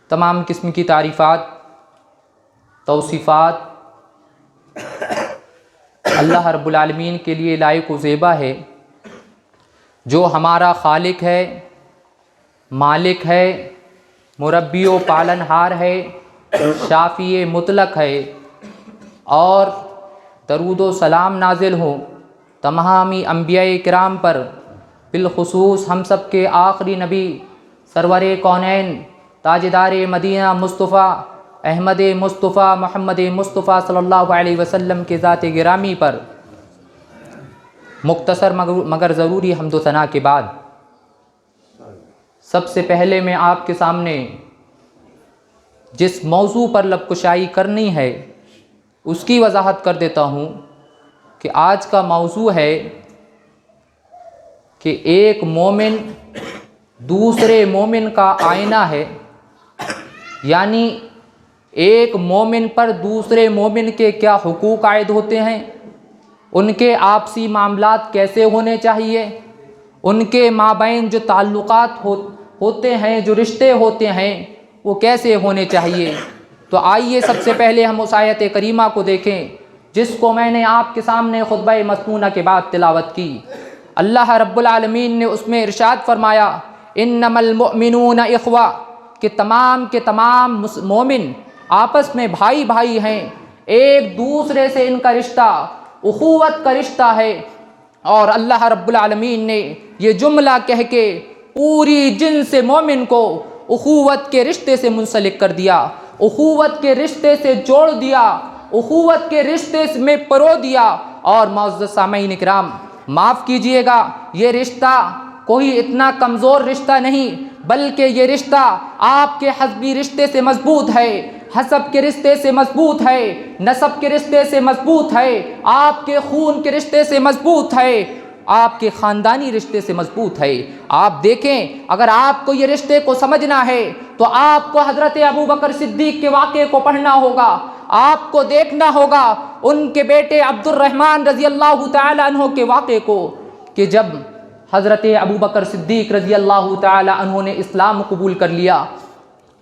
تمام قسم کی تعریفات، توصیفات اللہ رب العالمین کے لیے لائق و زیبا ہے، جو ہمارا خالق ہے، مالک ہے، مربی و پالنہار ہے، شافی مطلق ہے، اور درود و سلام نازل ہو تمامی انبیاء کرام پر، بالخصوص ہم سب کے آخری نبی سرور کونین تاجدار مدینہ مصطفیٰ احمد مصطفیٰ محمد مصطفیٰ صلی اللہ علیہ وسلم کے ذات گرامی پر۔ مختصر مگر ضروری حمد و ثنا کے بعد سب سے پہلے میں آپ کے سامنے جس موضوع پر لب کشائی کرنی ہے اس کی وضاحت کر دیتا ہوں کہ آج کا موضوع ہے کہ ایک مومن دوسرے مومن کا آئینہ ہے، یعنی ایک مومن پر دوسرے مومن کے کیا حقوق عائد ہوتے ہیں، ان کے آپسی معاملات کیسے ہونے چاہیے، ان کے مابین جو تعلقات ہوتے ہیں، جو رشتے ہوتے ہیں وہ کیسے ہونے چاہیے۔ تو آئیے سب سے پہلے ہم اس آیت کریمہ کو دیکھیں جس کو میں نے آپ کے سامنے خطبہ مسنونہ کے بعد تلاوت کی۔ اللہ رب العالمین نے اس میں ارشاد فرمایا انما المؤمنون اخوہ، کہ تمام کے تمام مومن آپس میں بھائی بھائی ہیں، ایک دوسرے سے ان کا رشتہ اخوت کا رشتہ ہے۔ اور اللہ رب العالمین نے یہ جملہ کہہ کے پوری جنس مومن کو اخوت کے رشتے سے منسلک کر دیا، اخوت کے رشتے سے جوڑ دیا، اخوت کے رشتے میں پرو دیا۔ اور معزز سامعین اکرام، معاف کیجئے گا، یہ رشتہ کوئی اتنا کمزور رشتہ نہیں، بلکہ یہ رشتہ آپ کے حسبی رشتے سے مضبوط ہے، حسب کے رشتے سے مضبوط ہے، نسب کے رشتے سے مضبوط ہے، آپ کے خون کے رشتے سے مضبوط ہے، آپ کے خاندانی رشتے سے مضبوط ہے۔ آپ دیکھیں، اگر آپ کو یہ رشتے کو سمجھنا ہے تو آپ کو حضرت ابوبکر صدیق کے واقعے کو پڑھنا ہوگا، آپ کو دیکھنا ہوگا ان کے بیٹے عبد الرحمن رضی اللہ تعالی عنہ کے واقعے کو، کہ جب حضرت ابوبکر صدیق رضی اللہ تعالی عنہ نے اسلام قبول کر لیا،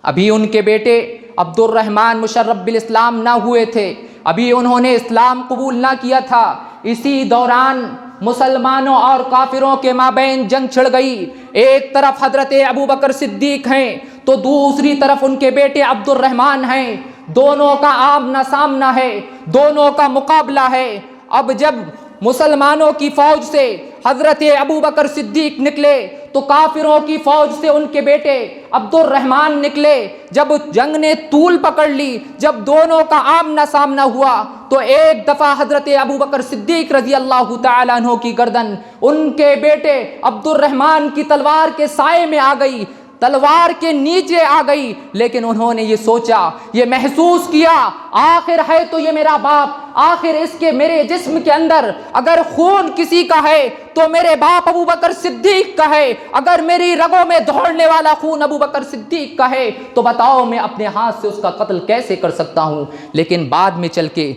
ابھی ان کے بیٹے عبد الرحمن مشرف بالاسلام نہ ہوئے تھے، ابھی انہوں نے اسلام قبول نہ کیا تھا۔ اسی دوران مسلمانوں اور کافروں کے مابین جنگ چھڑ گئی، ایک طرف حضرت ابوبکر صدیق ہیں تو دوسری طرف ان کے بیٹے عبد الرحمن ہیں، دونوں کا آمنا سامنا ہے، دونوں کا مقابلہ ہے۔ اب جب مسلمانوں کی فوج سے حضرت ابوبکر صدیق نکلے تو کافروں کی فوج سے ان کے بیٹے عبد الرحمن نکلے۔ جب جنگ نے طول پکڑ لی، جب دونوں کا آمنا سامنا ہوا تو ایک دفعہ حضرت ابوبکر صدیق رضی اللہ تعالی عنہ کی گردن ان کے بیٹے عبد الرحمن کی تلوار کے سائے میں آ گئی، تلوار کے نیچے آ گئی، لیکن انہوں نے یہ سوچا، یہ محسوس کیا، آخر ہے تو یہ میرا باپ، آخر اس کے میرے جسم کے اندر اگر خون کسی کا ہے تو میرے باپ ابوبکر صدیق کا ہے، اگر میری رگوں میں دوڑنے والا خون ابوبکر صدیق کا ہے تو بتاؤ میں اپنے ہاتھ سے اس کا قتل کیسے کر سکتا ہوں۔ لیکن بعد میں چل کے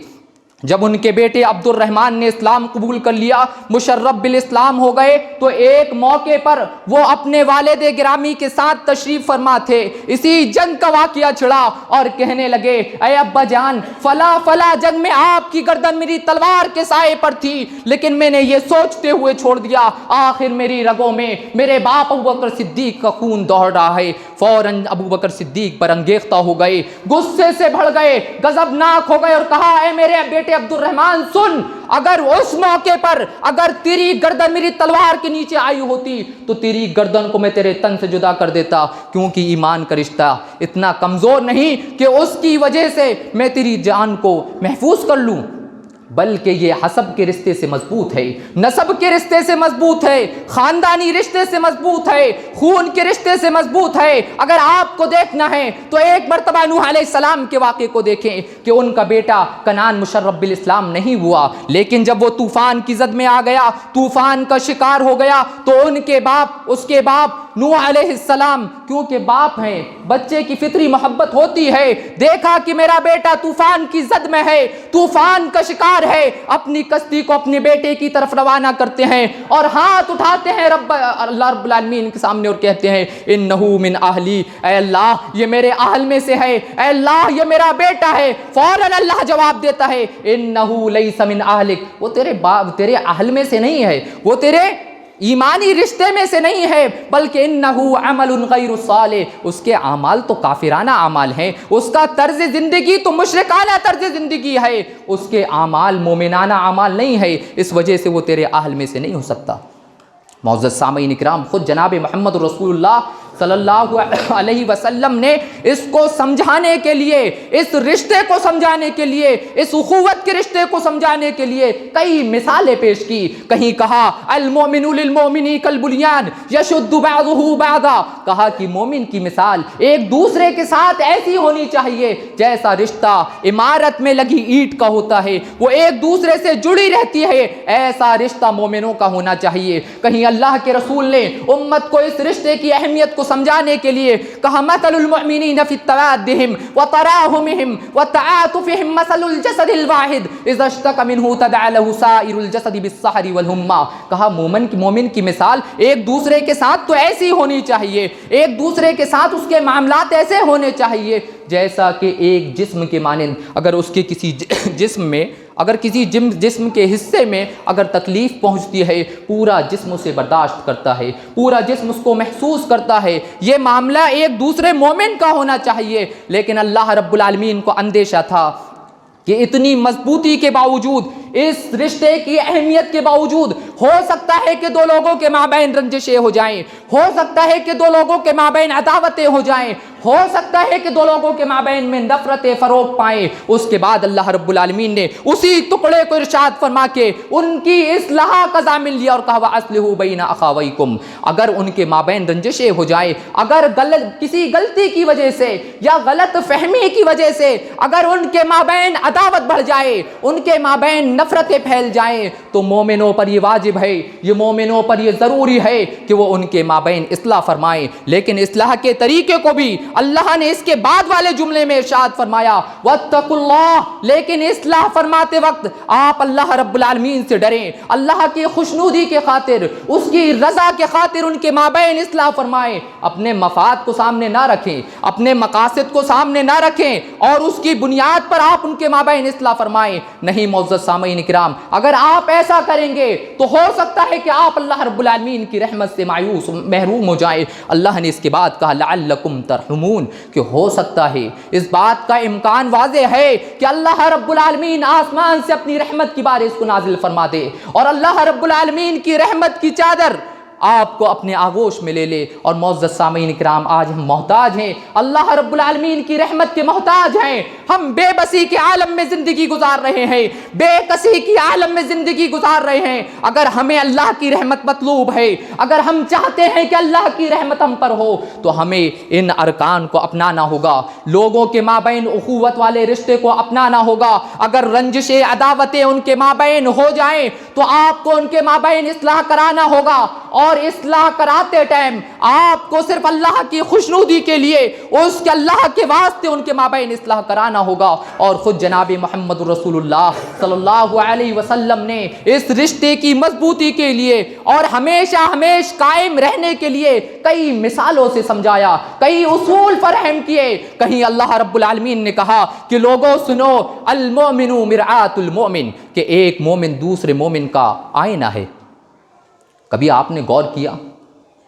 جب ان کے بیٹے عبد الرحمن نے اسلام قبول کر لیا، مشرف بالاسلام ہو گئے، تو ایک موقع پر وہ اپنے والد گرامی کے ساتھ تشریف فرما تھے، اسی جنگ کا واقعہ چھڑا اور کہنے لگے اے ابا جان، فلا جنگ میں آپ کی گردن میری تلوار کے سائے پر تھی، لیکن میں نے یہ سوچتے ہوئے چھوڑ دیا، آخر میری رگوں میں میرے باپ ابوبکر صدیق کا خون دوڑ رہا ہے۔ فوراً ابوبکر صدیق پر انگیختہ ہو گئے، غصے سے بڑھ گئے، غضبناک ہو گئے اور کہا اے میرے بیٹے عبد الرحمن سن، اگر اس موقع پر اگر تیری گردن میری تلوار کے نیچے آئی ہوتی تو تیری گردن کو میں تیرے تن سے جدا کر دیتا، کیونکہ ایمان کا رشتہ اتنا کمزور نہیں کہ اس کی وجہ سے میں تیری جان کو محفوظ کر لوں، بلکہ یہ حسب کے رشتے سے مضبوط ہے، نسب کے رشتے سے مضبوط ہے، خاندانی رشتے سے مضبوط ہے، خون کے رشتے سے مضبوط ہے۔ اگر آپ کو دیکھنا ہے تو ایک مرتبہ نوح علیہ السلام کے واقعے کو دیکھیں کہ ان کا بیٹا کنعان مشرف بالاسلام نہیں ہوا، لیکن جب وہ طوفان کی زد میں آ گیا، طوفان کا شکار ہو گیا، تو ان کے باپ، اس کے باپ نوح علیہ السلام، کیونکہ باپ ہیں، بچے کی فطری محبت ہوتی ہے، دیکھا کہ میرا بیٹا طوفان کی زد میں ہے، طوفان کا شکار تیار ہے اپنی کشتی کو اپنے بیٹے کی طرف روانہ کرتے ہیں اور ہاتھ اٹھاتے ہیں اللہ رب العالمین کے سامنے اور کہتے ہیں انہو من اہلی، اے اللہ یہ میرے اہل میں سے ہے، اے اللہ یہ میرا بیٹا ہے۔ فوراً اللہ جواب دیتا ہے انہو لیس من اہلک، وہ تیرے اہل میں سے نہیں ہے، وہ تیرے ایمانی رشتے میں سے نہیں ہے، بلکہ انہو عمل غیر صالح، اس کے اعمال تو کافرانہ اعمال ہیں، اس کا طرز زندگی تو مشرکانہ طرز زندگی ہے، اس کے اعمال مومنانہ اعمال نہیں ہے، اس وجہ سے وہ تیرے اہل میں سے نہیں ہو سکتا۔ معزز سامعین اکرام، خود جناب محمد رسول اللہ صلی اللہ علیہ وسلم نے اس کو سمجھانے کے لیے، اس رشتے کو سمجھانے کے لیے، اس اخوت کے رشتے کو سمجھانے کے لیے کئی مثالیں پیش کی۔ کہیں کہا المؤمن للمؤمن کالبنیان یشد بعضہ بعضا، کہا کہ مومن کی مثال ایک دوسرے کے ساتھ ایسی ہونی چاہیے جیسا رشتہ عمارت میں لگی اینٹ کا ہوتا ہے، وہ ایک دوسرے سے جڑی رہتی ہے، ایسا رشتہ مومنوں کا ہونا چاہیے۔ کہیں اللہ کے رسول نے امت کو اس رشتے کی اہمیت کو سمجھانے کے لیے کہا مثل المؤمنین فی توادہم وتراحمہم وتعاطفہم مثل الجسد الواحد اذا اشتکى منہ تداعى له سائر الجسد بالسہر والہمہ، کہا مومن کی مثال ایک دوسرے کے ساتھ تو ایسی ہونی چاہیے، ایک دوسرے کے ساتھ اس کے معاملات ایسے ہونے چاہیے جیسا کہ ایک جسم کے مانند اگر اس کے کسی جسم میں، اگر کسی جسم کے حصے میں اگر تکلیف پہنچتی ہے، پورا جسم اسے برداشت کرتا ہے، پورا جسم اس کو محسوس کرتا ہے۔ یہ معاملہ ایک دوسرے مومن کا ہونا چاہیے، لیکن اللہ رب العالمین کو اندیشہ تھا کہ اتنی مضبوطی کے باوجود، اس رشتے کی اہمیت کے باوجود ہو سکتا ہے کہ دو لوگوں کے مابین رنجشیں ہو جائیں، ہو سکتا ہے کہ دو لوگوں کے مابین عداوتیں ہو جائیں، ہو سکتا ہے کہ دو لوگوں کے مابین میں نفرتیں فروغ پائیں۔ اس کے بعد اللہ رب العالمین نے اسی ٹکڑے کو ارشاد فرما کے ان کی اصلاح کا ضامن لیا اور کہا وَأَصْلِحُوا بَيْنَ أَخَوَيْكُمْ، اگر ان کے مابین رنجشیں ہو جائیں، اگر کسی غلطی کی وجہ سے یا غلط فہمی کی وجہ سے اگر ان کے مابین عداوت بڑھ جائے، ان کے مابین نفرتیں پھیل جائیں، تو مومنوں پر یہ واجب ہے، یہ مومنوں پر یہ ضروری ہے کہ وہ ان کے مابین اصلاح فرمائیں۔ لیکن اصلاح کے طریقے کو بھی اللہ نے اس کے بعد والے جملے میں ارشاد فرمایا وَاتَّقُوا اللَّهَ، لیکن اصلاح فرماتے وقت آپ اللہ رب العالمین سے ڈریں، اللہ کی خوشنودی کے خاطر، اس کی رضا کے خاطر ان کے مابین اصلاح فرمائیں، اپنے مفاد کو سامنے نہ رکھیں، اپنے مقاصد کو سامنے نہ رکھیں اور اس کی بنیاد پر آپ ان کے مابین اصلاح فرمائیں۔ نہیں معزز سامعین کرام، اگر آپ ایسا کریں گے تو ہو سکتا ہے کہ آپ اللہ رب العالمین کی رحمت سے مایوس محروم ہو جائیں۔ اللہ نے اس کے بعد کہا لعلکم ترحمون، کہ ہو سکتا ہے، اس بات کا امکان واضح ہے کہ اللہ رب العالمین آسمان سے اپنی رحمت کی بارش کو نازل فرما دے اور اللہ رب العالمین کی رحمت کی چادر آپ کو اپنے آغوش میں لے لے۔ اور معزز سامعین کرام، آج ہم محتاج ہیں، اللہ رب العالمین کی رحمت کے محتاج ہیں، ہم بے بسی کے عالم میں زندگی گزار رہے ہیں، بے کسی کی عالم میں زندگی گزار رہے ہیں۔ اگر ہمیں اللہ کی رحمت مطلوب ہے، اگر ہم چاہتے ہیں کہ اللہ کی رحمت ہم پر ہو، تو ہمیں ان ارکان کو اپنانا ہوگا، لوگوں کے مابین اخوت والے رشتے کو اپنانا ہوگا۔ اگر رنجشیں عداوتیں ان کے مابین ہو جائیں تو آپ کو ان کے مابین اصلاح کرانا ہوگا، اور اصلاح کراتے ٹائم آپ کو صرف اللہ کی خوشنودی کے لیے، اس کے اللہ کے واسطے ان کے مابین اصلاح کرانا ہوگا۔ اور خود جناب محمد رسول اللہ صلی اللہ علیہ وسلم نے اس رشتے کی مضبوطی کے لیے اور ہمیشہ قائم رہنے کے لیے کئی مثالوں سے سمجھایا، کئی اصول فراہم کیے۔ کہیں اللہ رب العالمین نے کہا کہ لوگوں سنو، المؤمن مرآۃ المؤمن، کہ ایک مومن دوسرے مومن کا آئینہ ہے۔ کبھی آپ نے غور کیا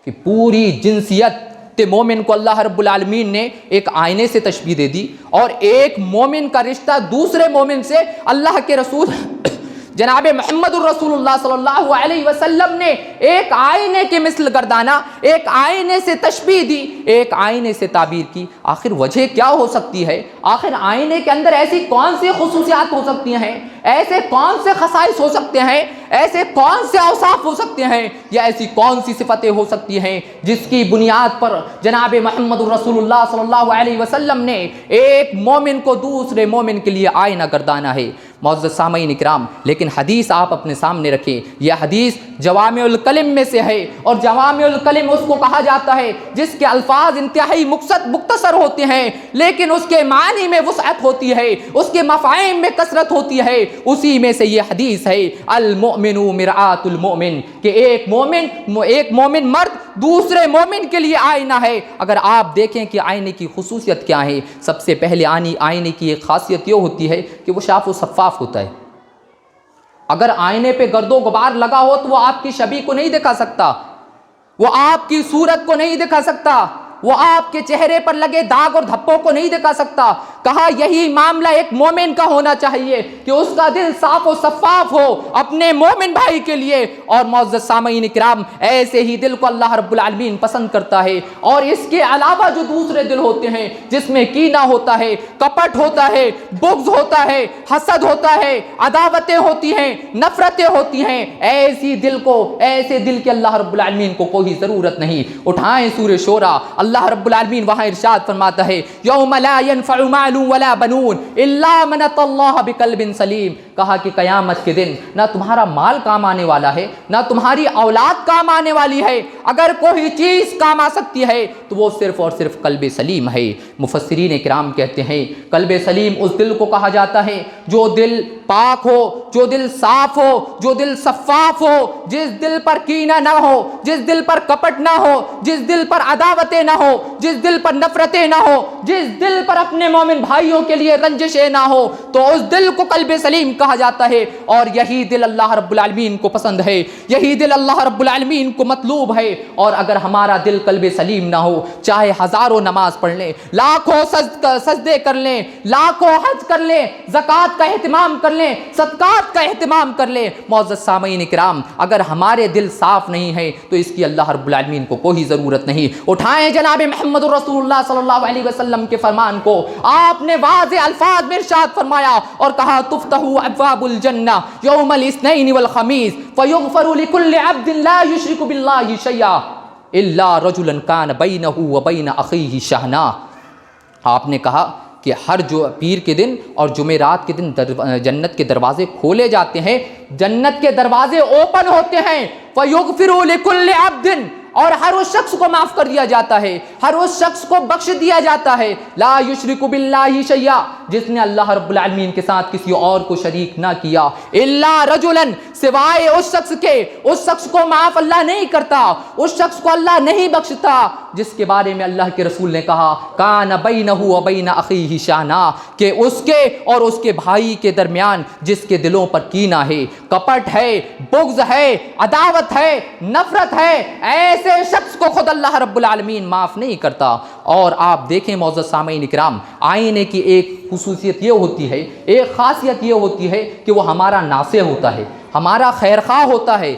کہ پوری جنسیت مومن کو اللہ رب العالمین نے ایک آئینے سے تشبیہ دے دی، اور ایک مومن کا رشتہ دوسرے مومن سے اللہ کے رسول جناب محمد الرسول اللہ صلی اللہ علیہ وسلم نے ایک آئینے کے مثل گردانا، ایک آئینے سے تشبیہ دی، ایک آئینے سے تعبیر کی۔ آخر وجہ کیا ہو سکتی ہے؟ آخر آئینے کے اندر ایسی کون سی خصوصیات ہو سکتی ہیں، ایسے کون سے خصائص ہو سکتے ہیں، ایسے کون سے اوصاف ہو سکتے ہیں، یا ایسی کون سی صفتیں ہو سکتی ہیں جس کی بنیاد پر جناب محمد الرسول اللہ صلی اللہ علیہ وسلم نے ایک مومن کو دوسرے مومن کے لیے آئینہ گردانا ہے؟ معزز سامعین اکرام، لیکن حدیث آپ اپنے سامنے رکھیں، یہ حدیث جوامع الکلم میں سے ہے، اور جوامع الکلم اس کو کہا جاتا ہے جس کے الفاظ انتہائی مختصر ہوتے ہیں لیکن اس کے معنی میں وسعت ہوتی ہے، اس کے مفاہیم میں کثرت ہوتی ہے۔ اسی میں سے یہ حدیث ہے المؤمن مرآۃ المؤمن، کہ ایک مومن مرد دوسرے مومن کے لیے آئینہ ہے۔ اگر آپ دیکھیں کہ آئینے کی خصوصیت کیا ہے، سب سے پہلے آئینے کی ایک خاصیت یہ ہوتی ہے کہ وہ صاف و شفاف ہوتا ہے۔ اگر آئینے پہ گرد و غبار لگا ہو تو وہ آپ کی شبیہ کو نہیں دکھا سکتا، وہ آپ کی صورت کو نہیں دکھا سکتا، وہ آپ کے چہرے پر لگے داغ اور دھبوں کو نہیں دکھا سکتا۔ کہا یہی معاملہ ایک مومن کا ہونا چاہیے کہ اس کا دل صاف و شفاف ہو اپنے مومن بھائی کے لیے۔ اور معزز سامعین کرام، ایسے ہی دل کو اللہ رب العالمین پسند کرتا ہے۔ اور اس کے علاوہ جو دوسرے دل ہوتے ہیں جس میں کینہ ہوتا ہے، کپٹ ہوتا ہے، بغض ہوتا ہے، حسد ہوتا ہے، عداوتیں ہوتی ہیں، نفرتیں ہوتی ہیں، ایسے دل کے اللہ رب العالمین کو کوئی ضرورت نہیں۔ اٹھائیں سورہ شورى، اللہ رب العالمین وہاں ارشاد فرماتا ہے یوم لا ينفع مال ولا بنون الا من اتى الله بقلب سلیم۔ کہا کہ قیامت کے دن نہ تمہارا مال کام آنے والا ہے، نہ تمہاری اولاد کام آنے والی ہے، اگر کوئی چیز کام آ سکتی ہے تو وہ صرف اور صرف قلب سلیم ہے۔ مفسرین کرام کہتے ہیں قلب سلیم اس دل کو کہا جاتا ہے جو دل پاک ہو، جو دل صاف ہو، جو دل شفاف ہو، جس دل پر کینہ نہ ہو، جس دل پر کپٹ نہ ہو، جس دل پر عداوتیں نہ ہو، جس دل پر نفرتیں نہ ہو، جس دل پر اپنے مومن بھائیوں کے لیے رنجشیں نہ ہو، تو اس دل کو قلب سلیم کہا جاتا ہے۔ اور یہی دل اللہ رب العالمین کو پسند ہے، یہی دل اللہ رب العالمین کو مطلوب ہے۔ اور اگر ہمارا دل قلب سلیم نہ ہو، چاہے ہزاروں نماز پڑھ لیں، لاکھوں سجدے کر لیں، لاکھوں حج کر لیں، زکوٰۃ کا اہتمام کر لیں، صدقات کا اہتمام کر لیں، معزز سامعین کرام، اگر ہمارے دل صاف نہیں ہے تو اس کی اللہ رب العالمین کو کوئی ضرورت نہیں۔ اٹھائیں جناب محمد رسول اللہ صلی اللہ علیہ وسلم کے فرمان کو، آپ نے واضح الفاظ میں ارشاد فرمایا اور کہا تفتح ابواب الجنہ یوم الاثنین والخمیس فیغفر لکل عبد لا یشرک باللہ شیئا الا رجلا کان بینہ وبین اخیہ شحناء۔ آپ نے کہا کہ ہر جو پیر کے دن اور جمعرات کے دن جنت کے دروازے کھولے جاتے ہیں، جنت کے دروازے اوپن ہوتے ہیں، فیغفر لکل عبد، اور ہر اس شخص کو معاف کر دیا جاتا ہے، ہر اس شخص کو بخش دیا جاتا ہے، لا یشرک باللہ شیئا، جس نے اللہ رب العالمین کے ساتھ کسی اور کو شریک نہ کیا، الا رجلا، سوائے اس شخص کے، اس شخص کو معاف اللہ نہیں کرتا، اس شخص کو اللہ نہیں بخشتا جس کے بارے میں اللہ کے رسول نے کہا کان بینہ وبین اخیہ شحناء، کہ اس کے اور اس کے بھائی کے درمیان جس کے دلوں پر کینہ ہے، کپٹ ہے، بغض ہے، عداوت ہے، نفرت ہے، ایسے شخص کو خود اللہ رب العالمین معاف نہیں کرتا۔ اور آپ دیکھیں معزز سامعین کرام، آئینے کی ایک خصوصیت یہ ہوتی ہے، ایک خاصیت یہ ہوتی ہے کہ وہ ہمارا ناصح ہوتا ہے، ہمارا خیرخواہ ہوتا ہے۔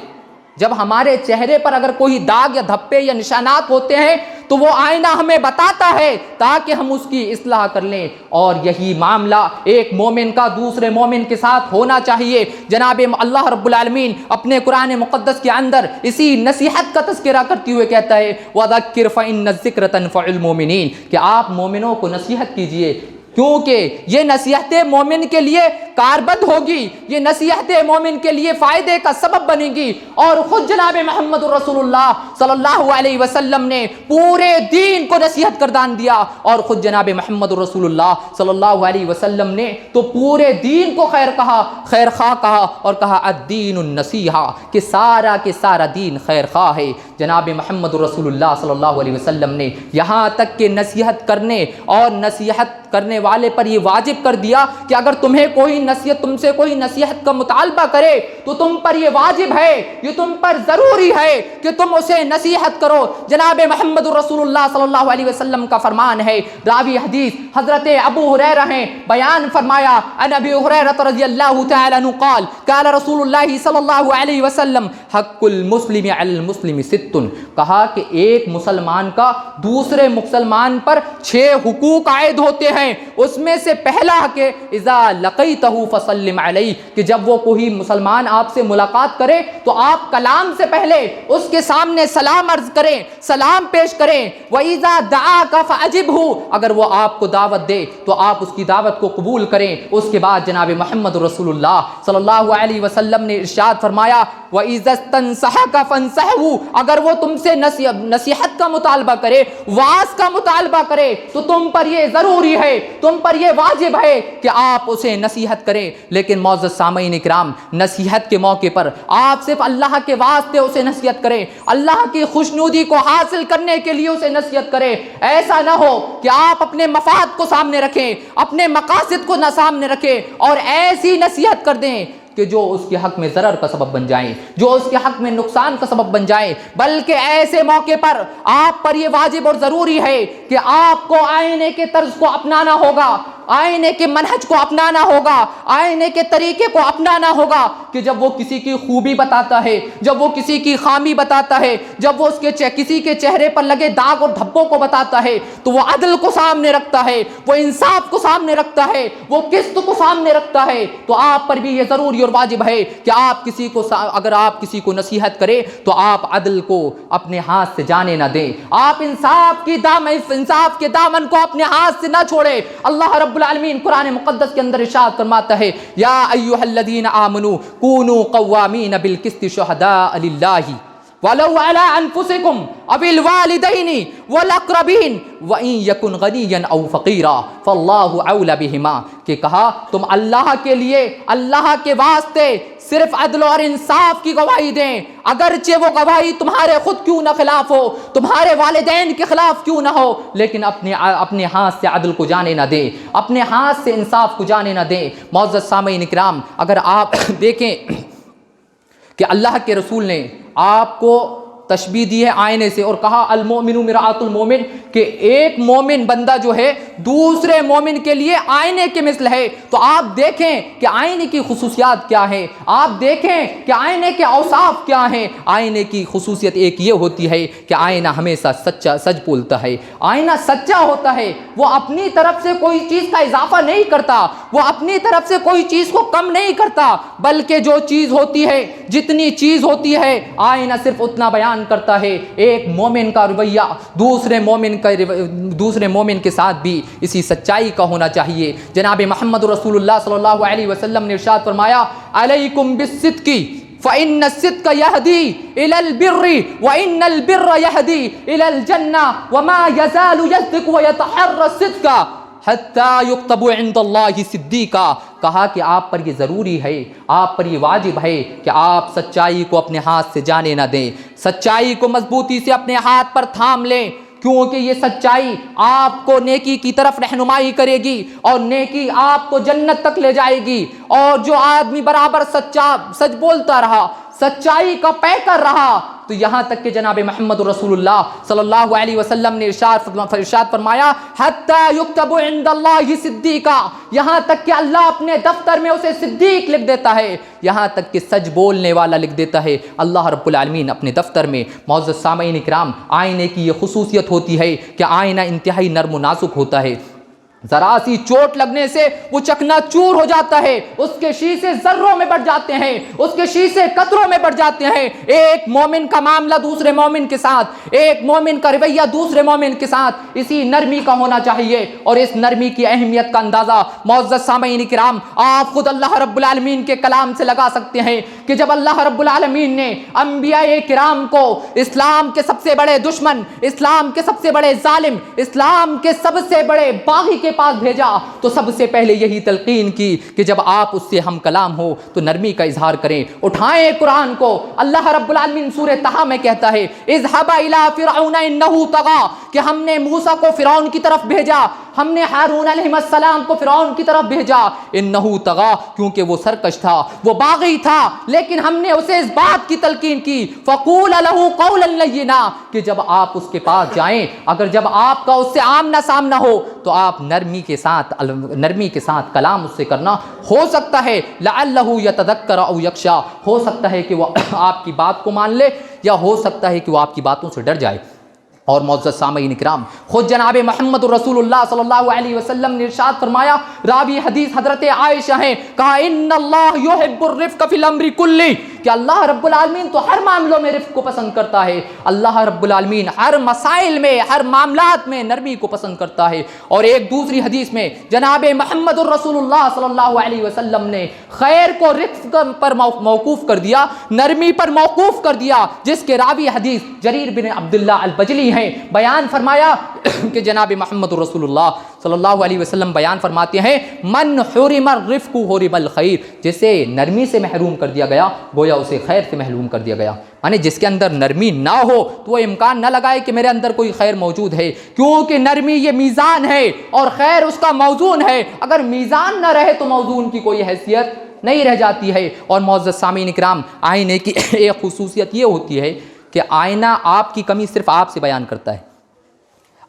جب ہمارے چہرے پر اگر کوئی داغ یا دھبے یا نشانات ہوتے ہیں تو وہ آئینہ ہمیں بتاتا ہے تاکہ ہم اس کی اصلاح کر لیں۔ اور یہی معاملہ ایک مومن کا دوسرے مومن کے ساتھ ہونا چاہیے۔ جناب اللہ رب العالمین اپنے قرآن مقدس کے اندر اسی نصیحت کا تذکرہ کرتے ہوئے کہتا ہے وَذَكِّرْ فَإِنَّ الذِّكْرَ تَنفَعُ الْمُؤْمِنِينَ، کہ آپ مومنوں کو نصیحت کیجئے کیونکہ یہ نصیحت مومن کے لیے کاربد ہوگی، یہ نصیحت مومن کے لیے فائدے کا سبب بنے گی۔ اور خود جناب محمد رسول اللہ صلی اللہ علیہ وسلم نے پورے دین کو نصیحت کردان دیا، اور خود جناب محمد رسول اللہ صلی اللہ علیہ وسلم نے تو پورے دین کو خیر خواہ کہا، اور کہا الدین النصیحہ، کہ سارا دین خیر خواہ ہے۔ جناب محمد رسول اللہ صلی اللہ علیہ وسلم نے یہاں تک کہ نصیحت کرنے والے پر یہ واجب کر دیا کہ اگر تم سے کوئی نصیحت کا مطالبہ کرے تو تم پر یہ واجب ہے، یہ تم پر ضروری ہے کہ تم اسے نصیحت کرو۔ جناب محمد رسول اللہ صلی اللہ علیہ وسلم کا فرمان ہے، راوی حدیث حضرت ابو ہریرہ ہیں، بیان فرمایا ان ابی ہریرہ رضی اللہ تعالی عنہ قال قال رسول اللہ صلی اللہ علیہ وسلم حق المسلم علی المسلم ست، کہا کہ ایک مسلمان کا دوسرے مسلمان پر 6 حقوق عائد ہوتے ہیں۔ اس میں سے پہلا کہ اذا لقیتہ لقیتہ فسلم علیہ، کہ جب وہ کوئی مسلمان آپ سے ملاقات کرے تو آپ کلام سے پہلے اس کے سامنے سلام عرض کریں، سلام پیش کریں۔ وَإِذَا دَعَاكَ فَأَجِبْهُ، اگر وہ آپ کو دعوت دے تو آپ اس کی دعوت کو قبول کریں۔ اس کے بعد جناب محمد رسول اللہ صلی اللہ علیہ وسلم نے ارشاد فرمایا وَإِذَا اسْتَنصَحَكَ فَانصَحْهُ، اگر وہ تم سے نصیحت کا مطالبہ کرے، واعظ کا مطالبہ کرے تو تم پر یہ ضروری ہے، تم پر یہ واجب ہے کہ آپ اسے نصیحت کریں۔ لیکن معزز سامعین اکرام، نصیحت کے موقع پر آپ صرف اللہ کے واسطے اسے نصیحت کریں، اللہ کی خوشنودی کو حاصل کرنے کے لیے اسے نصیحت کریں۔ ایسا نہ ہو کہ آپ اپنے مفاد کو سامنے رکھیں، اپنے مقاصد کو نہ سامنے رکھیں اور ایسی نصیحت کر دیں کہ جو اس کے حق میں ضرر کا سبب بن جائیں، جو اس کے حق میں نقصان کا سبب بن جائیں۔ بلکہ ایسے موقع پر آپ پر یہ واجب اور ضروری ہے کہ آپ کو آئینے کے طرز کو اپنانا ہوگا، آئینے کے منہج کو اپنانا ہوگا، آئینے کے طریقے کو اپنانا ہوگا کہ جب وہ کسی کی خوبی بتاتا ہے، جب وہ کسی کی خامی بتاتا ہے، جب وہ اس کے کسی کے چہرے پر لگے داغ اور دھبوں کو بتاتا ہے تو وہ عدل کو سامنے رکھتا ہے، وہ انصاف کو سامنے رکھتا ہے، وہ قسط کو سامنے رکھتا ہے۔ تو آپ پر بھی یہ ضروری اور واجب ہے کہ آپ کسی کو اگر آپ کسی کو نصیحت کریں تو آپ عدل کو اپنے ہاتھ سے جانے نہ دیں، آپ انصاف کے دامن کو اپنے ہاتھ سے نہ چھوڑیں۔ اللہ رب العالمین قرآن مقدس کے اندر ارشاد فرماتا ہے یا ایھا الذین آمنوا کونوا قوامین بالقسط شہداء للہ ولو علی انفسکم او الوالدین والاقربین وان یکن غنیا او فقیرا فاللہ اولی بہما، کہ کہا تم اللہ کے لیے، اللہ کے واسطے صرف عدل اور انصاف کی گواہی دیں، اگرچہ وہ گواہی تمہارے خود کیوں نہ خلاف ہو، تمہارے والدین کے خلاف کیوں نہ ہو، لیکن اپنے ہاتھ سے عدل کو جانے نہ دیں، اپنے ہاتھ سے انصاف کو جانے نہ دیں۔ معزز سامعین اکرام، اگر آپ دیکھیں کہ اللہ کے رسول نے آپ کو تشبیہ دی ہے آئینے سے اور کہا المؤمن مرآۃ المؤمن، کہ ایک مومن بندہ جو ہے دوسرے مومن کے لیے آئینے کے مثل ہے، تو آپ دیکھیں کہ آئینے کی خصوصیات کیا ہیں، آپ دیکھیں کہ آئینے کے اوصاف کیا ہیں۔ آئینے کی خصوصیت ایک یہ ہوتی ہے کہ آئینہ ہمیشہ سچ بولتا ہے، آئینہ سچا ہوتا ہے، وہ اپنی طرف سے کوئی چیز کا اضافہ نہیں کرتا، وہ اپنی طرف سے کوئی چیز کو کم نہیں کرتا، بلکہ جو چیز ہوتی ہے، جتنی چیز ہوتی ہے، آئینہ صرف اتنا بیان کرتا ہے۔ ایک مومن کا رویہ دوسرے مومن کے ساتھ بھی اسی سچائی کا ہونا چاہیے۔ جناب محمد رسول اللہ صلی اللہ علیہ وسلم نے ارشاد فرمایا علیکم بالصدق فإن الصدق يهدي إلى البر وإن البر يهدي إلى الجنة وما يزال يصدق ويتحرى الصدق حتى يكتب عند الله صديقا، کہا کہ آپ پر یہ ضروری ہے، آپ پر یہ واجب ہے کہ آپ سچائی کو اپنے ہاتھ سے جانے نہ دیں، سچائی کو مضبوطی سے اپنے ہاتھ پر تھام لیں، کیونکہ یہ سچائی آپ کو نیکی کی طرف رہنمائی کرے گی اور نیکی آپ کو جنت تک لے جائے گی۔ اور جو آدمی برابر سچ بولتا رہا، سچائی کا پیکر رہا، تو یہاں تک کہ جناب محمد رسول اللہ صلی اللہ علیہ وسلم نے ارشاد فرمایا حتی یکتب عند اللہ صدیقا، یہاں تک کہ اللہ اپنے دفتر میں اسے صدیق لکھ دیتا ہے، یہاں تک کہ سچ بولنے والا لکھ دیتا ہے اللہ رب العالمین اپنے دفتر میں۔ معزز سامعین اکرام، آئینے کی یہ خصوصیت ہوتی ہے کہ آئینہ انتہائی نرم و نازک ہوتا ہے، ذرا سی چوٹ لگنے سے وہ چکنا چور ہو جاتا ہے، اس کے شیشے ذروں میں بڑھ جاتے ہیں، اس کے شیشے قطروں میں بڑھ جاتے ہیں۔ ایک مومن کا معاملہ دوسرے مومن کے ساتھ، ایک مومن کا رویہ دوسرے مومن کے ساتھ اسی نرمی کا ہونا چاہیے، اور اس نرمی کی اہمیت کا اندازہ معزز سامعین کرام آپ خود اللہ رب العالمین کے کلام سے لگا سکتے ہیں کہ جب اللہ رب العالمین نے انبیاء کرام کو اسلام کے سب سے بڑے دشمن، اسلام کے سب سے بڑے ظالم، اسلام کے سب سے بڑے باغی کے پاس بھیجا تو سب سے پہلے یہی تلقین کی کہ جب آپ اس سے ہم کلام ہو تو نرمی کا اظہار کریں، اٹھائیں قرآن کو۔ اللہ رب العالمین سورہ طٰہٰ میں کہتا ہے اذهب الى فرعون انه طغى، کہ ہم نے موسیٰ کو فرعون کی طرف بھیجا، ہم نے ہارون علیہ السلام کو فرعون کی طرف بھیجا، انه طغى، کیونکہ وہ سرکش تھا، وہ باغی تھا، لیکن ہم نے اسے اس بات کی تلقین کی فقول له قولا لینا، کہ جب آپ اس کے پاس جائیں، اگر جب آپ کا اس سے آمنا سامنا ہو تو آپ نرمی کے ساتھ کلام اس سے کرنا، ہو سکتا ہے لعلہ یتذکر او یخشی، ہو سکتا ہے کہ وہ آپ کی بات کو مان لے، یا ہو سکتا ہے کہ وہ آپ کی باتوں سے ڈر جائے۔ اور معزز سامعین کرام، خود جناب محمد رسول صلی اللہ علیہ وسلم نے ارشاد فرمایا، راوی حدیث حضرت عائشہ ہیں، کہا ان اللہ یحب الرفق فی الامر کلی، کہ اللہ رب العالمین تو ہر معاملوں میں رفق کو پسند کرتا ہے، اللہ رب العالمین ہر مسائل میں، ہر معاملات میں نرمی کو پسند کرتا ہے۔ اور ایک دوسری حدیث میں جناب محمد رسول اللہ صلی اللہ علیہ وسلم نے خیر کو رفق پر موقوف کر دیا، نرمی پر موقوف کر دیا، جس کے راوی حدیث جریر بن عبداللہ البجلی ہیں۔ بیان فرمایا کہ جناب محمد رسول اللہ صلی اللہ علیہ وسلم بیان فرماتے ہیں، من حرم الرفق حرم الخیر، جسے نرمی سے محروم کر دیا گیا گویا اسے خیر سے محروم کر دیا گیا۔ یعنی جس کے اندر نرمی نہ ہو تو وہ امکان نہ لگائے کہ میرے اندر کوئی خیر موجود ہے، کیونکہ نرمی یہ میزان ہے اور خیر اس کا موزون ہے، اگر میزان نہ رہے تو موزون کی کوئی حیثیت نہیں رہ جاتی ہے۔ اور معزز سامعین کرام، آئینے کی ایک خصوصیت یہ ہوتی ہے کہ آئینہ آپ کی کمی صرف آپ سے بیان کرتا ہے۔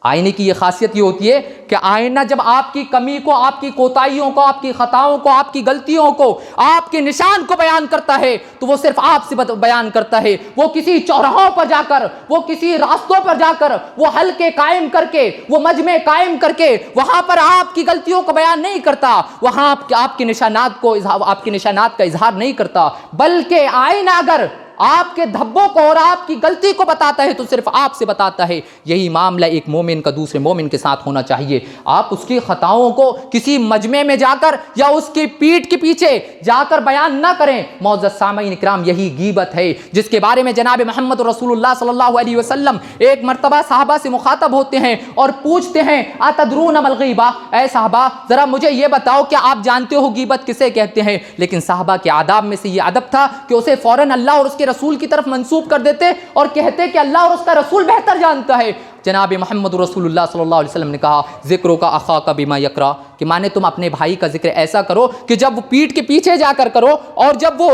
آئینے کی یہ خاصیت یہ ہوتی ہے کہ آئینہ جب آپ کی کمی کو، آپ کی کوتاہیوں کو، آپ کی خطاؤں کو، آپ کی غلطیوں کو، آپ کے نشان کو بیان کرتا ہے تو وہ صرف آپ سے بیان کرتا ہے۔ وہ کسی چوراہوں پر جا کر، وہ کسی راستوں پر جا کر، وہ حلقے قائم کر کے، وہ مجمع قائم کر کے وہاں پر آپ کی غلطیوں کو بیان نہیں کرتا، وہاں آپ کے نشانات کو، آپ کے نشانات کا اظہار نہیں کرتا، بلکہ آئینہ اگر آپ کے دھبوں کو اور آپ کی غلطی کو بتاتا ہے تو صرف آپ سے بتاتا ہے۔ یہی معاملہ ایک مومن کا دوسرے مومن کے ساتھ ہونا چاہیے۔ آپ اس کی خطاؤں کو کسی مجمع میں جا کر یا اس کی پیٹھ کے پیچھے جا کر بیان نہ کریں۔ معزز سامعین کرام، یہی غیبت ہے جس کے بارے میں جناب محمد رسول اللہ صلی اللہ علیہ وسلم ایک مرتبہ صحابہ سے مخاطب ہوتے ہیں اور پوچھتے ہیں، اتدرون ما الغیبہ، اے صحابہ ذرا مجھے یہ بتاؤ کہ آپ جانتے ہو غیبت کسے کہتے ہیں؟ لیکن صحابہ کے آداب میں سے یہ ادب تھا کہ اسے فوراً اللہ اور اس کے رسول کی طرف منسوب کر دیتے اور کہتے کہ اللہ اور اس کا رسول بہتر جانتا ہے۔ جناب محمد رسول اللہ صلی اللہ علیہ وسلم نے کہا، ذکرو کا اخاک بما یکرہ، کہ مانے تم اپنے بھائی کا ذکر ایسا کرو کہ جب وہ پیٹھ کے پیچھے جا کر کرو اور جب وہ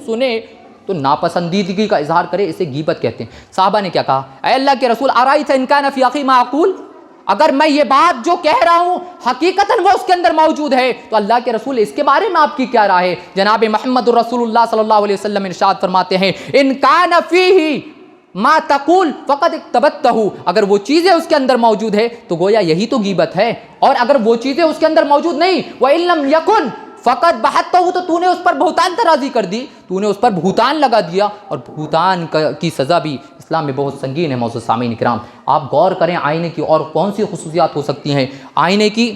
سنے تو ناپسندیدگی کا اظہار کرے، اسے غیبت کہتے ہیں۔ صحابہ نے کیا کہا، اے اللہ کے رسول، ارائیت ان کان فی اخی ما اقول، اگر میں یہ بات جو کہہ رہا ہوں حقیقتاً وہ اس کے اندر موجود ہے تو اللہ کے رسول اس کے بارے میں آپ کی کیا رائے ہے؟ جناب محمد رسول اللہ صلی اللہ علیہ وسلم ارشاد فرماتے ہیں، ان کان فیہ ما تقول فقد اکتبتہ، اگر وہ چیزیں اس کے اندر موجود ہے تو گویا یہی تو غیبت ہے، اور اگر وہ چیزیں اس کے اندر موجود نہیں، وَإِن لَمْ يَكُنْ فقط بہتہ، تو نے اس پر بہتان ترازی کر دی، تو نے اس پر بہتان لگا دیا، اور بہتان کی سزا بھی اسلام میں بہت سنگین ہے۔ معزز سامعین کرام، آپ غور کریں آئینے کی اور کون سی خصوصیات ہو سکتی ہیں۔ آئینے کی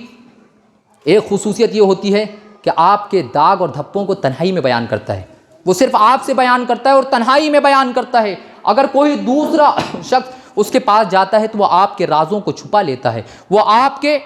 ایک خصوصیت یہ ہوتی ہے کہ آپ کے داغ اور دھبوں کو تنہائی میں بیان کرتا ہے، وہ صرف آپ سے بیان کرتا ہے اور تنہائی میں بیان کرتا ہے۔ اگر کوئی دوسرا شخص اس کے پاس جاتا ہے تو وہ آپ کے رازوں کو چھپا لیتا ہے، وہ آپ کے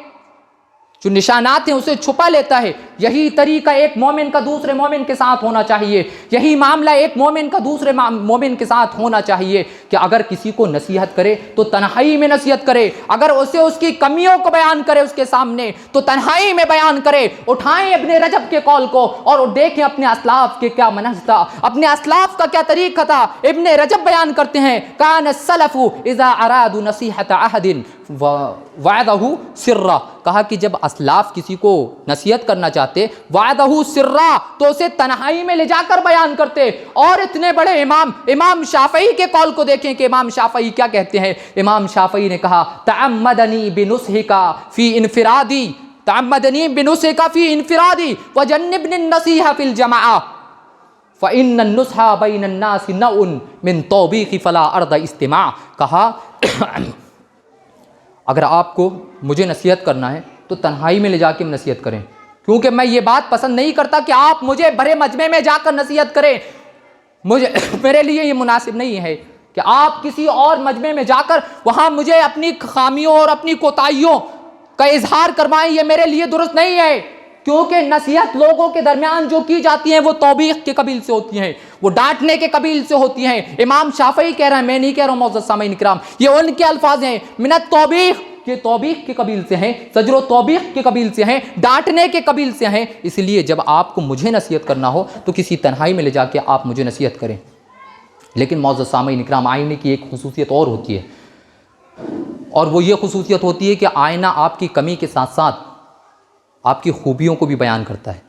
جو نشانات ہیں اسے چھپا لیتا ہے۔ یہی طریقہ ایک مومن کا دوسرے مومن کے ساتھ ہونا چاہیے، یہی معاملہ ایک مومن کا دوسرے مومن کے ساتھ ہونا چاہیے کہ اگر کسی کو نصیحت کرے تو تنہائی میں نصیحت کرے، اگر اسے اس کی کمیوں کو بیان کرے اس کے سامنے تو تنہائی میں بیان کرے۔ اٹھائیں ابن رجب کے قول کو اور دیکھیں اپنے اسلاف کے کیا منہج تھا، اپنے اسلاف کا کیا طریقہ تھا۔ ابن رجب بیان کرتے ہیں، کان السلف اذا ارادوا نصیحت عہد وعدہ سرا، کہا کہ جب اسلاف کسی کو نصیحت کرنا چاہتے وعدہ سرا تو اسے تنہائی میں لے جا کر بیان کرتے۔ اور اتنے بڑے امام شافعی کے قول کو دیکھیں کہ امام شافعی کیا کہتے ہیں۔ امام شافعی نے کہا، تعمدنی بنصحک فی انفرادی، تعمدنی بنصحک فی انفرادی وجنبنی النصیحہ فی الجماعہ فإن النصح بین الناس نوع من توبیخ فلا ارض استماع، کہا اگر آپ کو مجھے نصیحت کرنا ہے تو تنہائی میں لے جا کے نصیحت کریں، کیونکہ میں یہ بات پسند نہیں کرتا کہ آپ مجھے بڑے مجمع میں جا کر نصیحت کریں، میرے لیے یہ مناسب نہیں ہے کہ آپ کسی اور مجمع میں جا کر وہاں مجھے اپنی خامیوں اور اپنی کوتاہیوں کا اظہار کروائیں، یہ میرے لیے درست نہیں ہے۔ کیونکہ نصیحت لوگوں کے درمیان جو کی جاتی ہیں وہ توبیخ کے قبیل سے ہوتی ہیں، وہ ڈانٹنے کے قبیل سے ہوتی ہیں۔ امام شافعی کہہ رہے ہیں، میں نہیں کہہ رہا ہوں معزز سامعین کرام، یہ ان کے الفاظ ہیں، من التوبیخ، یہ توبیخ کے قبیل سے ہیں، زجر و توبیخ کے قبیل سے ہیں، ڈانٹنے کے قبیل سے ہیں۔ اس لیے جب آپ کو مجھے نصیحت کرنا ہو تو کسی تنہائی میں لے جا کے آپ مجھے نصیحت کریں۔ لیکن معزز سامعین کرام، آئینے کی ایک خصوصیت اور ہوتی ہے، اور وہ یہ خصوصیت ہوتی ہے کہ آئینہ آپ کی کمی کے ساتھ ساتھ آپ کی خوبیوں کو بھی بیان کرتا ہے۔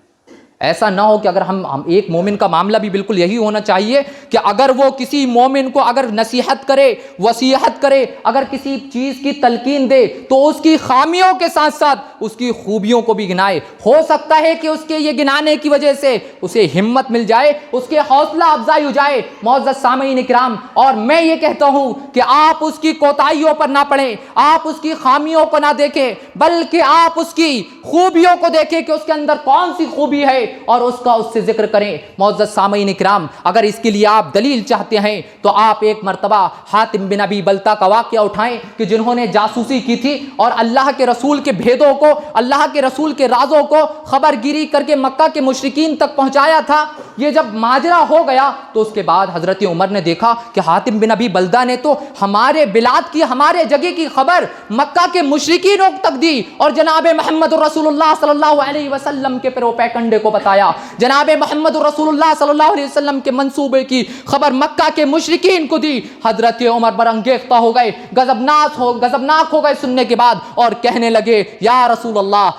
ایسا نہ ہو کہ اگر ہم ایک مومن کا معاملہ بھی بالکل یہی ہونا چاہیے کہ اگر وہ کسی مومن کو اگر نصیحت کرے، وصیحت کرے، اگر کسی چیز کی تلقین دے تو اس کی خامیوں کے ساتھ ساتھ اس کی خوبیوں کو بھی گنائے۔ ہو سکتا ہے کہ اس کے یہ گنانے کی وجہ سے اسے ہمت مل جائے، اس کے حوصلہ افزائی ہو جائے۔ معزز سامعین کرام، اور میں یہ کہتا ہوں کہ آپ اس کی کوتاہیوں پر نہ پڑیں، آپ اس کی خامیوں کو نہ دیکھیں، بلکہ آپ اس کی خوبیوں کو دیکھیں کہ اس کے اندر کون سی خوبی ہے اور اس کا اس سے ذکر کریں۔ معزز سامعین کرام، اگر اس کے لیے آپ دلیل چاہتے ہیں تو آپ ایک مرتبہ حاتم بن ابی بلتہ کا واقعہ اٹھائیں کہ جنہوں نے جاسوسی کی تھی اور اللہ کے رسول کے بھیدوں کو، اللہ کے رسول کے رازوں کو خبر گیری کر کے مکہ کے مشرکین تک پہنچایا تھا۔ یہ جب ماجرا ہو گیا تو اس کے بعد حضرت عمر نے دیکھا کہ حاتم بن ابی بلتہ نے تو ہمارے بلاد کی، ہمارے جگہ کی خبر مکہ کے مشرکینوں تک دی اور جناب محمد رسول اللہ صلی اللہ علیہ وسلم کے پیرو پیکنڈے کو بتایا۔ جناب محمد رسول اللہ صلی اللہ علیہ وسلم کے منصوبے کی خبر مکہ کے مشرکین کو دی۔ حضرت عمر برانگیختہ ہو گئے، غضبناک ہو گئے سننے کے بعد، اور کہنے لگے یا رسول اللہ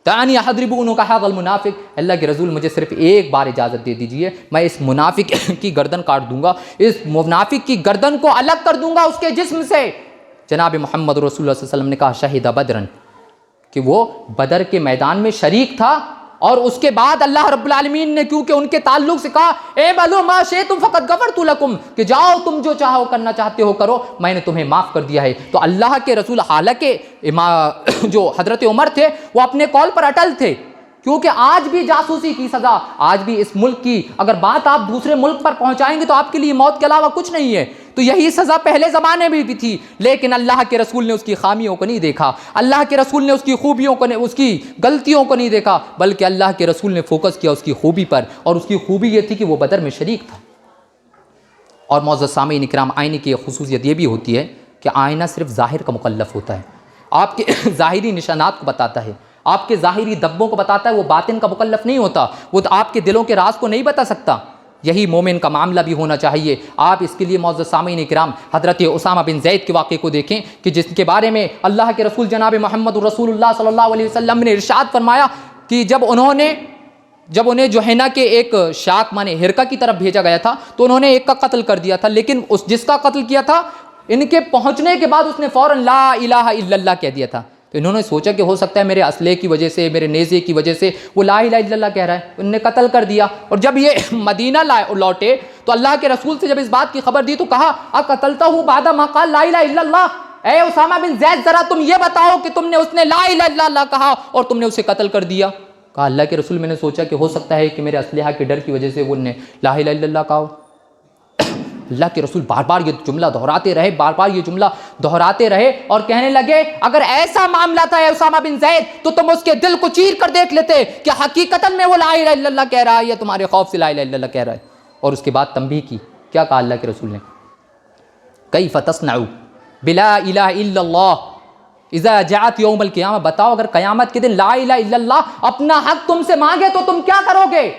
دعنی اضربوا کا هذا المنافق، اللہ کے رسول مجھے صرف ایک بار اجازت دے دیجئے، میں اس منافق کی گردن کاٹ دوں گا، اس منافق کی گردن کو الگ کر دوں گا اس کے جسم سے۔ جناب محمد رسول اللہ صلی اللہ علیہ وسلم نے کہا شہید بدرن، کہ وہ بدر کے میدان میں شریک تھا، اور اس کے بعد اللہ رب العالمین نے کیونکہ ان کے تعلق سے کہا اعملوا ما شئتم فقد غفرت لکم، کہ جاؤ تم جو چاہو کرنا چاہتے ہو کرو، میں نے تمہیں معاف کر دیا ہے۔ تو اللہ کے رسول، حالانکہ جو حضرت عمر تھے وہ اپنے قول پر اٹل تھے، کیونکہ آج بھی جاسوسی کی سزا، آج بھی اس ملک کی اگر بات آپ دوسرے ملک پر پہنچائیں گے تو آپ کے لیے موت کے علاوہ کچھ نہیں ہے، تو یہی سزا پہلے زمانے میں بھی تھی، لیکن اللہ کے رسول نے اس کی خامیوں کو نہیں دیکھا، اللہ کے رسول نے اس کی خوبیوں کو، اس کی غلطیوں کو نہیں دیکھا، بلکہ اللہ کے رسول نے فوکس کیا اس کی خوبی پر، اور اس کی خوبی یہ تھی کہ وہ بدر میں شریک تھا۔ اور معزز سامعین کرام، آئینے کی ایک خصوصیت یہ بھی ہوتی ہے کہ آئینہ صرف ظاہر کا مکلف ہوتا ہے، آپ کے ظاہری نشانات کو بتاتا ہے، آپ کے ظاہری دبوں کو بتاتا ہے، وہ باطن کا مکلف نہیں ہوتا، وہ آپ کے دلوں کے راز کو نہیں بتا سکتا۔ یہی مومن کا معاملہ بھی ہونا چاہیے۔ آپ اس کے لیے معزز سامعین کرام حضرت اسامہ بن زید کے واقعے کو دیکھیں کہ جس کے بارے میں اللہ کے رسول جناب محمد رسول اللہ صلی اللہ علیہ وسلم نے ارشاد فرمایا کہ جب انہیں جو ہے نا کہ ایک شاک مانے ہرکا کی طرف بھیجا گیا تھا تو انہوں نے ایک کا قتل کر دیا تھا، لیکن جس کا قتل کیا تھا ان کے پہنچنے کے بعد اس نے فوراً لا الہ الا اللہ کہہ دیا تھا۔ تو انہوں نے سوچا کہ ہو سکتا ہے میرے اسلحے کی وجہ سے، میرے نیزے کی وجہ سے وہ لا الہ الا اللہ کہہ رہا ہے، انہوں نے قتل کر دیا۔ اور جب یہ مدینہ لوٹے تو اللہ کے رسول سے جب اس بات کی خبر دی تو کہا اقتلتہ بعد ما قال لا الہ الا اللہ، اے اسامہ بن زید ذرا تم یہ بتاؤ کہ تم نے اس نے لا الہ الا اللہ کہا اور تم نے اسے قتل کر دیا۔ کہا اللہ کے رسول میں نے سوچا کہ ہو سکتا ہے کہ میرے اسلحہ کے ڈر کی وجہ سے وہ نے لا الہ الا اللہ کہا۔ اللہ کے رسول بار بار یہ جملہ دہراتے رہے اور کہنے لگے اگر ایسا معاملہ تھا اے اسامہ بن زید تو تم اس کے دل کو چیر کر دیکھ لیتے کہ حقیقتاً میں وہ لا الہ الا اللہ کہہ رہا ہے یا تمہارے خوف سے لا الہ الا اللہ کہہ رہا ہے۔ اور اس کے بعد تنبیہ کی، کیا کہا اللہ کے رسول نے؟ کیف تصنع بلا الہ الا اللہ اذا جاءت یوم القیامہ، بتاؤ اگر قیامت کے دن لا الہ الا اللہ اپنا حق تم سے مانگے تو تم کیا کرو گے؟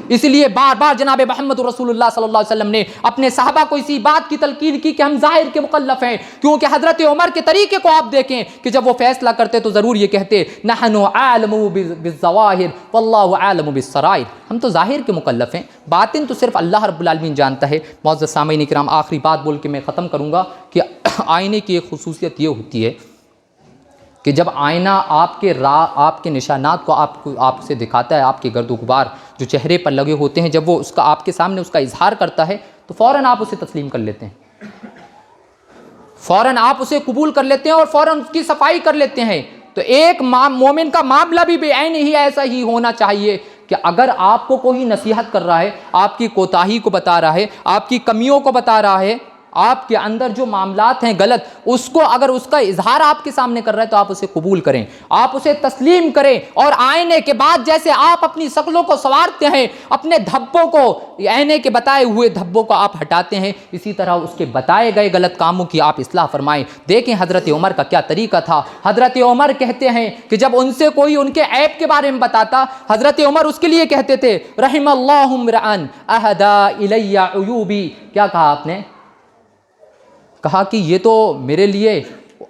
اس لیے بار بار جناب محمد رسول اللہ صلی اللہ علیہ وسلم نے اپنے صحابہ کو اسی بات کی تلقین کی کہ ہم ظاہر کے مکلف ہیں، کیونکہ حضرت عمر کے طریقے کو آپ دیکھیں کہ جب وہ فیصلہ کرتے تو ضرور یہ کہتے نحن عالم بالظواہر واللہ عالم بالسرائر، ہم تو ظاہر کے مکلف ہیں، باطن تو صرف اللہ رب العالمین جانتا ہے۔ معزز سامعین کرام، آخری بات بول کے میں ختم کروں گا کہ آئینے کی ایک خصوصیت یہ ہوتی ہے کہ جب آئینہ آپ کے نشانات کو آپ سے دکھاتا ہے، آپ کے گرد و غبار جو چہرے پر لگے ہوتے ہیں، جب وہ اس کا آپ کے سامنے اس کا اظہار کرتا ہے تو فوراً آپ اسے تسلیم کر لیتے ہیں، فوراً آپ اسے قبول کر لیتے ہیں اور فوراً اس کی صفائی کر لیتے ہیں۔ تو ایک مومن کا معاملہ بھی بے عین ہی ایسا ہی ہونا چاہیے کہ اگر آپ کو کوئی نصیحت کر رہا ہے، آپ کی کوتاہی کو بتا رہا ہے، آپ کی کمیوں کو بتا رہا ہے، آپ کے اندر جو معاملات ہیں غلط، اس کو اگر اس کا اظہار آپ کے سامنے کر رہا ہے تو آپ اسے قبول کریں، آپ اسے تسلیم کریں، اور آئینے کے بعد جیسے آپ اپنی شکلوں کو سنوارتے ہیں، اپنے دھبوں کو، آئینے کے بتائے ہوئے دھبوں کو آپ ہٹاتے ہیں، اسی طرح اس کے بتائے گئے غلط کاموں کی آپ اصلاح فرمائیں۔ دیکھیں حضرت عمر کا کیا طریقہ تھا۔ حضرت عمر کہتے ہیں کہ جب ان سے کوئی ان کے عیب کے بارے میں بتاتا، حضرت عمر اس کے لیے کہتے تھے رحم اللہ امرأن اہدی الی عیوبی، کیا کہا آپ نے؟ کہا کہ یہ تو میرے لیے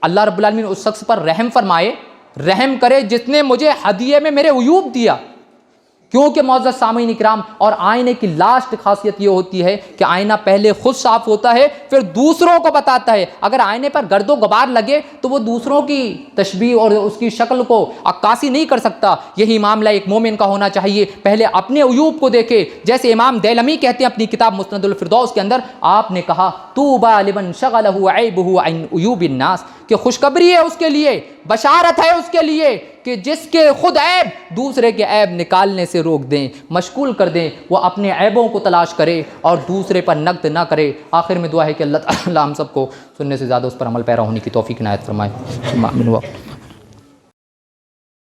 اللہ رب العالمین اس شخص پر رحم فرمائے رحم کرے جس نے مجھے ہدیے میں میرے عیوب دیا. کیونکہ معزز سامعین اکرام، اور آئینے کی لاسٹ خاصیت یہ ہوتی ہے کہ آئینہ پہلے خود صاف ہوتا ہے پھر دوسروں کو بتاتا ہے. اگر آئینے پر گرد و غبار لگے تو وہ دوسروں کی تشبیہ اور اس کی شکل کو عکاسی نہیں کر سکتا. یہی معاملہ ایک مومن کا ہونا چاہیے، پہلے اپنے عیوب کو دیکھے. جیسے امام دیلمی کہتے ہیں اپنی کتاب مسند الفردوس کے اندر، آپ نے کہا طوبیٰ لمن شغلہ عیبہ عن عیوب الناس، کہ خوشخبری ہے اس کے لیے، بشارت ہے اس کے لیے کہ جس کے خود عیب دوسرے کے عیب نکالنے سے روک دیں، مشغول کر دیں. وہ اپنے عیبوں کو تلاش کرے اور دوسرے پر نقد نہ کرے. آخر میں دعا ہے کہ اللہ تعالیٰ ہم سب کو سننے سے زیادہ اس پر عمل پیرا ہونے کی توفیق عنایت فرمائے. آمین.